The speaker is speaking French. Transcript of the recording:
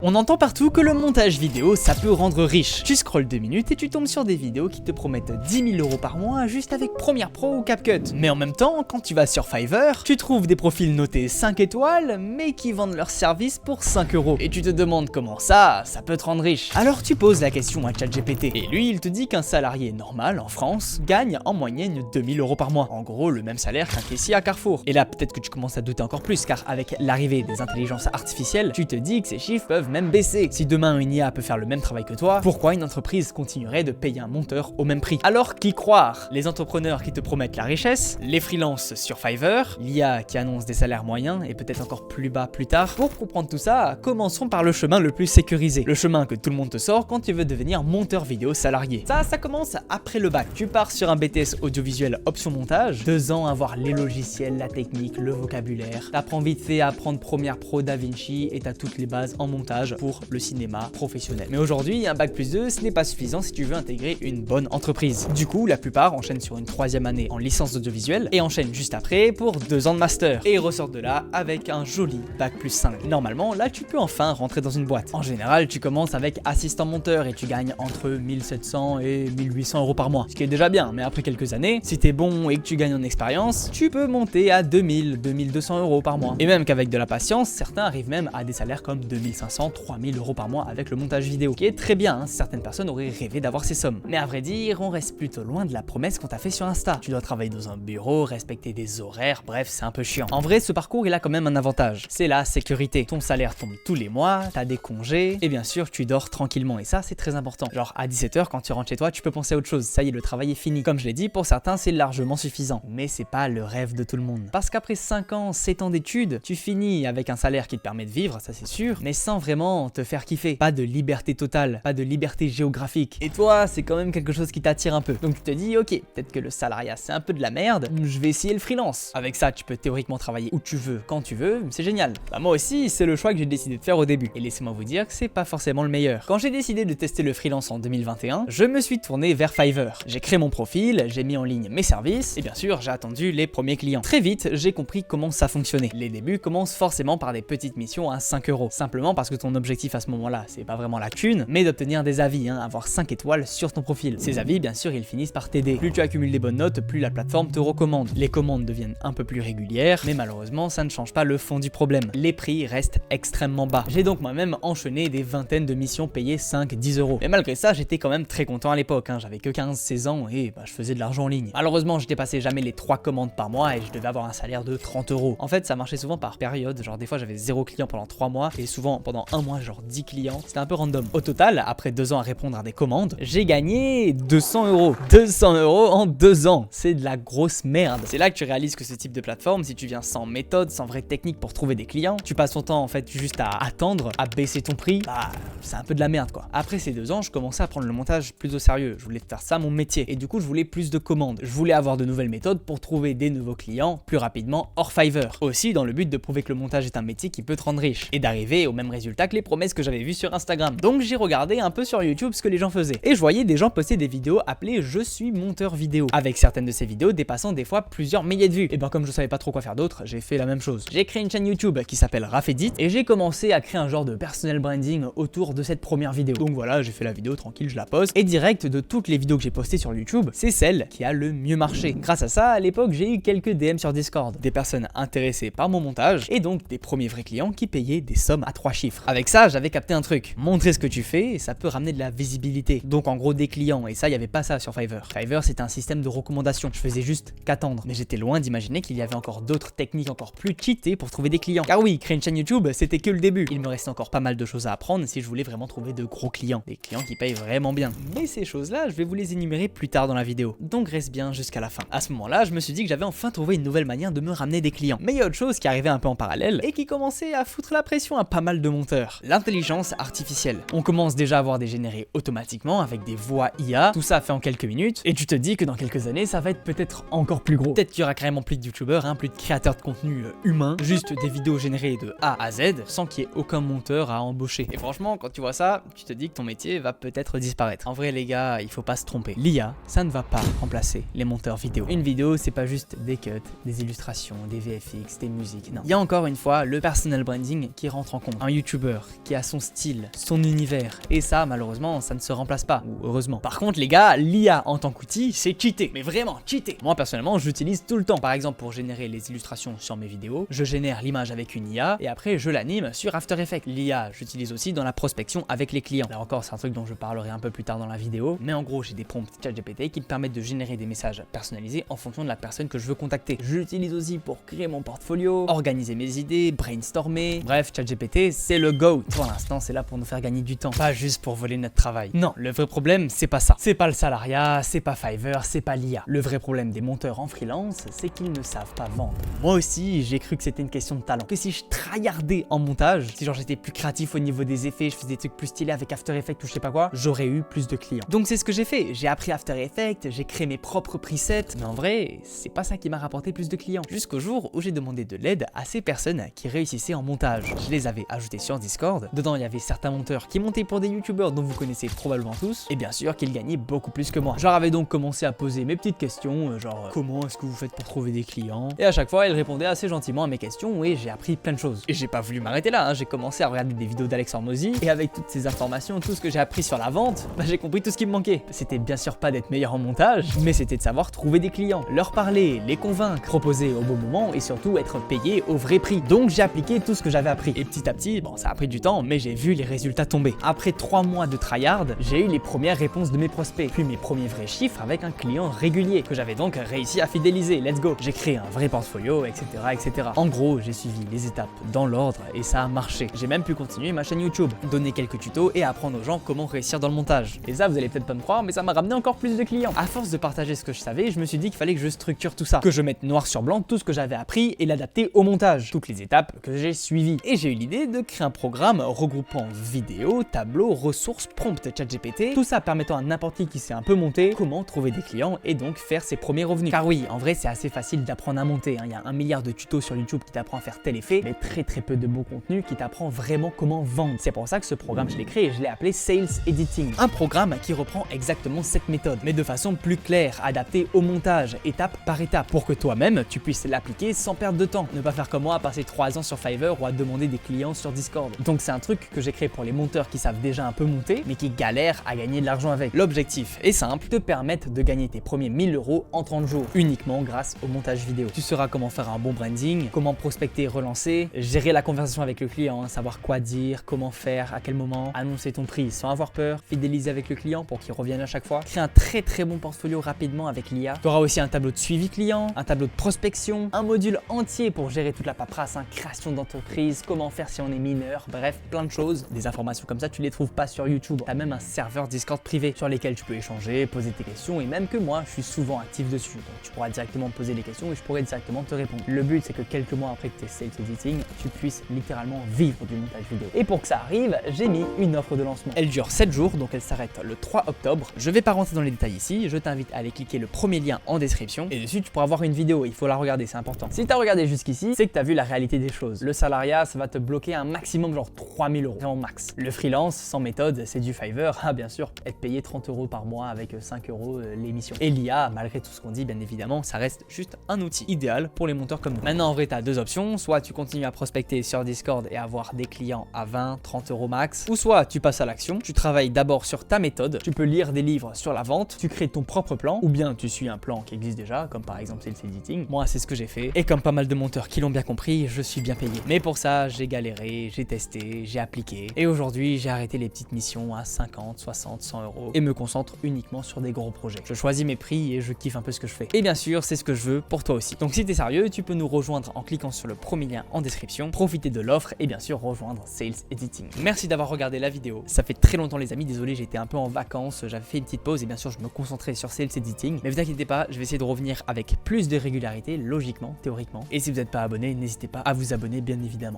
On entend partout que le montage vidéo ça peut rendre riche. Tu scrolles 2 minutes et tu tombes sur des vidéos qui te promettent 10 000 € par mois juste avec Premiere Pro ou CapCut. Mais en même temps, quand tu vas sur Fiverr, tu trouves des profils notés 5 étoiles mais qui vendent leurs services pour 5 €. Et tu te demandes comment ça peut te rendre riche. Alors tu poses la question à ChatGPT et lui il te dit qu'un salarié normal en France gagne en moyenne 2 000 € par mois. En gros le même salaire qu'un caissier à Carrefour. Et là peut-être que tu commences à douter encore plus car avec l'arrivée des intelligences artificielles, tu te dis que ces chiffres peuvent même baisser. Si demain une IA peut faire le même travail que toi, pourquoi une entreprise continuerait de payer un monteur au même prix? Alors qui croire? Les entrepreneurs qui te promettent la richesse, les freelances sur Fiverr, l'IA qui annonce des salaires moyens et peut-être encore plus bas plus tard. Pour comprendre tout ça, commençons par le chemin le plus sécurisé, le chemin que tout le monde te sort quand tu veux devenir monteur vidéo salarié. Ça commence après le bac. Tu pars sur un BTS audiovisuel option montage, 2 ans à voir les logiciels, la technique, le vocabulaire. T'apprends vite fait à apprendre Premiere Pro, DaVinci et t'as toutes les bases en montage pour le cinéma professionnel. Mais aujourd'hui, un bac+2, ce n'est pas suffisant si tu veux intégrer une bonne entreprise. Du coup, la plupart enchaînent sur une 3e année en licence d'audiovisuel et enchaînent juste après pour 2 ans de master. Et ressortent de là avec un joli bac+5. Normalement, là, tu peux enfin rentrer dans une boîte. En général, tu commences avec assistant monteur et tu gagnes entre 1700 et 1800 € par mois. Ce qui est déjà bien, mais après quelques années, si t'es bon et que tu gagnes en expérience, tu peux monter à 2000, 2200 € par mois. Et même qu'avec de la patience, certains arrivent même à des salaires comme 2500, 3000 € par mois avec le montage vidéo, qui est très bien, hein. Certaines personnes auraient rêvé d'avoir ces sommes. Mais à vrai dire, on reste plutôt loin de la promesse qu'on t'a fait sur Insta. Tu dois travailler dans un bureau, respecter des horaires, bref, c'est un peu chiant. En vrai, ce parcours, il a quand même un avantage, c'est la sécurité. Ton salaire tombe tous les mois, t'as des congés, et bien sûr, tu dors tranquillement, et ça, c'est très important. Genre, à 17 h, quand tu rentres chez toi, tu peux penser à autre chose, ça y est, le travail est fini. Comme je l'ai dit, pour certains, c'est largement suffisant. Mais c'est pas le rêve de tout le monde. Parce qu'après 5 ans, 7 ans d'études, tu finis avec un salaire qui te permet de vivre, ça c'est sûr, mais sans vraiment te faire kiffer. Pas de liberté totale, pas de liberté géographique. Et toi, c'est quand même quelque chose qui t'attire un peu. Donc tu te dis, ok, peut-être que le salariat c'est un peu de la merde, je vais essayer le freelance. Avec ça, tu peux théoriquement travailler où tu veux, quand tu veux, c'est génial. Bah moi aussi, c'est le choix que j'ai décidé de faire au début. Et laissez-moi vous dire que c'est pas forcément le meilleur. Quand j'ai décidé de tester le freelance en 2021, je me suis tourné vers Fiverr. J'ai créé mon profil, j'ai mis en ligne mes services, et bien sûr, j'ai attendu les premiers clients. Très vite, j'ai compris comment ça fonctionnait. Les débuts commencent forcément par des petites missions à 5 €. Simplement parce que ton objectif à ce moment-là, c'est pas vraiment la thune, mais d'obtenir des avis, avoir 5 étoiles sur ton profil. Ces avis, bien sûr, ils finissent par t'aider. Plus tu accumules des bonnes notes, plus la plateforme te recommande. Les commandes deviennent un peu plus régulières, mais malheureusement, ça ne change pas le fond du problème. Les prix restent extrêmement bas. J'ai donc moi-même enchaîné des vingtaines de missions payées 5-10 €. Mais malgré ça, j'étais quand même très content à l'époque, j'avais que 15-16 ans et je faisais de l'argent en ligne. Malheureusement, je dépassais jamais les 3 commandes par mois et je devais avoir un salaire de 30 €. En fait, ça marchait souvent par période, genre des fois j'avais 0 client pendant 3 mois et souvent pendant un mois, genre 10 clients. C'était un peu random. Au total, après 2 ans à répondre à des commandes, j'ai gagné 200 €. 200 € en 2 ans. C'est de la grosse merde. C'est là que tu réalises que ce type de plateforme, si tu viens sans méthode, sans vraie technique pour trouver des clients, tu passes ton temps en fait juste à attendre, à baisser ton prix, c'est un peu de la merde quoi. Après ces 2 ans, je commençais à prendre le montage plus au sérieux. Je voulais faire ça mon métier. Et du coup, je voulais plus de commandes. Je voulais avoir de nouvelles méthodes pour trouver des nouveaux clients plus rapidement hors Fiverr. Aussi dans le but de prouver que le montage est un métier qui peut te rendre riche. Et d'arriver au même résultat que les promesses que j'avais vues sur Instagram. Donc j'ai regardé un peu sur YouTube ce que les gens faisaient. Et je voyais des gens poster des vidéos appelées Je suis monteur vidéo. Avec certaines de ces vidéos dépassant des fois plusieurs milliers de vues. Et comme je savais pas trop quoi faire d'autre, j'ai fait la même chose. J'ai créé une chaîne YouTube qui s'appelle Rafedit et j'ai commencé à créer un genre de personal branding autour de cette première vidéo. Donc voilà, j'ai fait la vidéo tranquille, je la poste. Et direct de toutes les vidéos que j'ai postées sur YouTube, c'est celle qui a le mieux marché. Grâce à ça, à l'époque, j'ai eu quelques DM sur Discord. Des personnes intéressées par mon montage et donc des premiers vrais clients qui payaient des sommes à 3 chiffres. Avec ça, j'avais capté un truc. Montrer ce que tu fais et ça peut ramener de la visibilité. Donc en gros des clients et ça, il y avait pas ça sur Fiverr. Fiverr, c'était un système de recommandation. Je faisais juste qu'attendre. Mais j'étais loin d'imaginer qu'il y avait encore d'autres techniques encore plus cheatées pour trouver des clients. Car oui, créer une chaîne YouTube, c'était que le début. Il me restait encore pas mal de choses à apprendre si je voulais vraiment trouver de gros clients. Des clients qui payent vraiment bien. Mais ces choses-là, je vais vous les énumérer plus tard dans la vidéo. Donc reste bien jusqu'à la fin. À ce moment-là, je me suis dit que j'avais enfin trouvé une nouvelle manière de me ramener des clients. Mais il y a autre chose qui arrivait un peu en parallèle et qui commençait à foutre la pression à pas mal de monteurs. L'intelligence artificielle. On commence déjà à avoir des générés automatiquement avec des voix IA. Tout ça fait en quelques minutes et tu te dis que dans quelques années, ça va être peut-être encore plus gros. Peut-être qu'il y aura carrément plus de youtubeurs, plus de créateurs de contenu humains, juste des vidéos générées de A à Z sans qu'il y ait aucun monteur à embaucher. Et franchement, quand tu vois ça, tu te dis que ton métier va peut-être disparaître. En vrai les gars, il faut pas se tromper. L'IA, ça ne va pas remplacer les monteurs vidéo. Une vidéo, c'est pas juste des cuts, des illustrations, des VFX, des musiques, non. Il y a encore une fois le personal branding qui rentre en compte. Un youtubeur youtubeur qui a son style, son univers, et ça malheureusement ça ne se remplace pas, ou heureusement. Par contre les gars, l'IA en tant qu'outil c'est cheaté, mais vraiment cheaté. Moi personnellement j'utilise tout le temps. Par exemple pour générer les illustrations sur mes vidéos, je génère l'image avec une IA et après je l'anime sur After Effects. L'IA j'utilise aussi dans la prospection avec les clients. Là encore c'est un truc dont je parlerai un peu plus tard dans la vidéo, mais en gros j'ai des prompts ChatGPT qui me permettent de générer des messages personnalisés en fonction de la personne que je veux contacter. J'utilise aussi pour créer mon portfolio, organiser mes idées, brainstormer. Bref, ChatGPT c'est le GOAT. Pour l'instant c'est là pour nous faire gagner du temps, pas juste pour voler notre travail. Non, le vrai problème c'est pas ça. C'est pas le salariat, c'est pas Fiverr, c'est pas l'IA. Le vrai problème des monteurs en freelance, c'est qu'ils ne savent pas vendre. Moi aussi j'ai cru que c'était une question de talent, que si je tryhardais en montage, si genre j'étais plus créatif au niveau des effets, je faisais des trucs plus stylés avec After Effects ou je sais pas quoi, j'aurais eu plus de clients. Donc c'est ce que j'ai fait, j'ai appris After Effects, j'ai créé mes propres presets, mais en vrai c'est pas ça qui m'a rapporté plus de clients. Jusqu'au jour où j'ai demandé de l'aide à ces personnes qui réussissaient en montage. Je les avais ajoutés sur Discord, dedans il y avait certains monteurs qui montaient pour des youtubeurs dont vous connaissez probablement tous, et bien sûr qu'ils gagnaient beaucoup plus que moi. Je leur avais donc commencé à poser mes petites questions, genre comment est-ce que vous faites pour trouver des clients, et à chaque fois ils répondaient assez gentiment à mes questions et j'ai appris plein de choses. Et j'ai pas voulu m'arrêter là, hein. J'ai commencé à regarder des vidéos d'Alex Hormozy et avec toutes ces informations, tout ce que j'ai appris sur la vente, j'ai compris tout ce qui me manquait. C'était bien sûr pas d'être meilleur en montage, mais c'était de savoir trouver des clients, leur parler, les convaincre, proposer au bon moment et surtout être payé au vrai prix. Donc j'ai appliqué tout ce que j'avais appris et petit à petit, bon ça a pris du temps, mais j'ai vu les résultats tomber. Après 3 mois de tryhard, j'ai eu les premières réponses de mes prospects, puis mes premiers vrais chiffres avec un client régulier que j'avais donc réussi à fidéliser. Let's go. J'ai créé un vrai portfolio, etc., etc. En gros, j'ai suivi les étapes dans l'ordre et ça a marché. J'ai même pu continuer ma chaîne YouTube, donner quelques tutos et apprendre aux gens comment réussir dans le montage. Et ça, vous allez peut-être pas me croire, mais ça m'a ramené encore plus de clients. À force de partager ce que je savais, je me suis dit qu'il fallait que je structure tout ça, que je mette noir sur blanc tout ce que j'avais appris et l'adapter au montage, toutes les étapes que j'ai suivies. Et j'ai eu l'idée de créer un programme regroupant vidéos, tableaux, ressources, prompts ChatGPT, tout ça permettant à n'importe qui sait un peu monter, comment trouver des clients et donc faire ses premiers revenus. Car oui, en vrai c'est assez facile d'apprendre à monter, hein. Il y a 1 milliard de tutos sur YouTube qui t'apprend à faire tel effet, mais très peu de bon contenu qui t'apprend vraiment comment vendre. C'est pour ça que ce programme je l'ai créé et je l'ai appelé Sales Editing. Un programme qui reprend exactement cette méthode, mais de façon plus claire, adaptée au montage, étape par étape, pour que toi-même tu puisses l'appliquer sans perdre de temps. Ne pas faire comme moi à passer 3 ans sur Fiverr ou à demander des clients sur Discord. Donc c'est un truc que j'ai créé pour les monteurs qui savent déjà un peu monter, mais qui galèrent à gagner de l'argent avec. L'objectif est simple, te permettre de gagner tes premiers 1000 € en 30 jours, uniquement grâce au montage vidéo. Tu sauras comment faire un bon branding, comment prospecter et relancer, gérer la conversation avec le client, hein, savoir quoi dire, comment faire, à quel moment, annoncer ton prix sans avoir peur, fidéliser avec le client pour qu'il revienne à chaque fois, créer un très bon portfolio rapidement avec l'IA. Tu auras aussi un tableau de suivi client, un tableau de prospection, un module entier pour gérer toute la paperasse, hein, création d'entreprise, comment faire si on est mineur, bref, plein de choses. Des informations comme ça, tu les trouves pas sur YouTube. Tu as même un serveur Discord privé sur lesquels tu peux échanger, poser tes questions et même que moi, je suis souvent actif dessus. Donc tu pourras directement me poser les questions et je pourrai directement te répondre. Le but, c'est que quelques mois après que tu aies Sales Editing, tu puisses littéralement vivre du montage vidéo. Et pour que ça arrive, j'ai mis une offre de lancement. Elle dure 7 jours, donc elle s'arrête le 3 octobre. Je vais pas rentrer dans les détails ici, je t'invite à aller cliquer le premier lien en description et dessus tu pourras voir une vidéo, il faut la regarder, c'est important. Si tu as regardé jusqu'ici, c'est que tu as vu la réalité des choses. Le salariat, ça va te bloquer un maximum genre 3000 €, vraiment max. Le freelance, sans méthode, c'est du Fiverr, ah bien sûr, être payé 30 € par mois avec 5 € l'émission. Et l'IA, malgré tout ce qu'on dit, bien évidemment, ça reste juste un outil idéal pour les monteurs comme nous. Maintenant, en vrai, tu as 2 options, soit tu continues à prospecter sur Discord et avoir des clients à 20-30 € max, ou soit tu passes à l'action, tu travailles d'abord sur ta méthode, tu peux lire des livres sur la vente, tu crées ton propre plan, ou bien tu suis un plan qui existe déjà, comme par exemple Sales Editing. Moi, c'est ce que j'ai fait, et comme pas mal de monteurs qui l'ont bien compris, je suis bien payé. Mais pour ça, j'ai galéré, j'ai testé, j'ai appliqué, et aujourd'hui, j'ai arrêté les petites missions à 50, 60, 100 € et me concentre uniquement sur des gros projets. Je choisis mes prix et je kiffe un peu ce que je fais. Et bien sûr, c'est ce que je veux pour toi aussi. Donc si t'es sérieux, tu peux nous rejoindre en cliquant sur le premier lien en description, profiter de l'offre et bien sûr rejoindre Sales Editing. Merci d'avoir regardé la vidéo. Ça fait très longtemps les amis, désolé, j'étais un peu en vacances, j'avais fait une petite pause et bien sûr je me concentrais sur Sales Editing. Mais vous inquiétez pas, je vais essayer de revenir avec plus de régularité, logiquement, théoriquement. Et si vous n'êtes pas abonné, n'hésitez pas à vous abonner bien évidemment.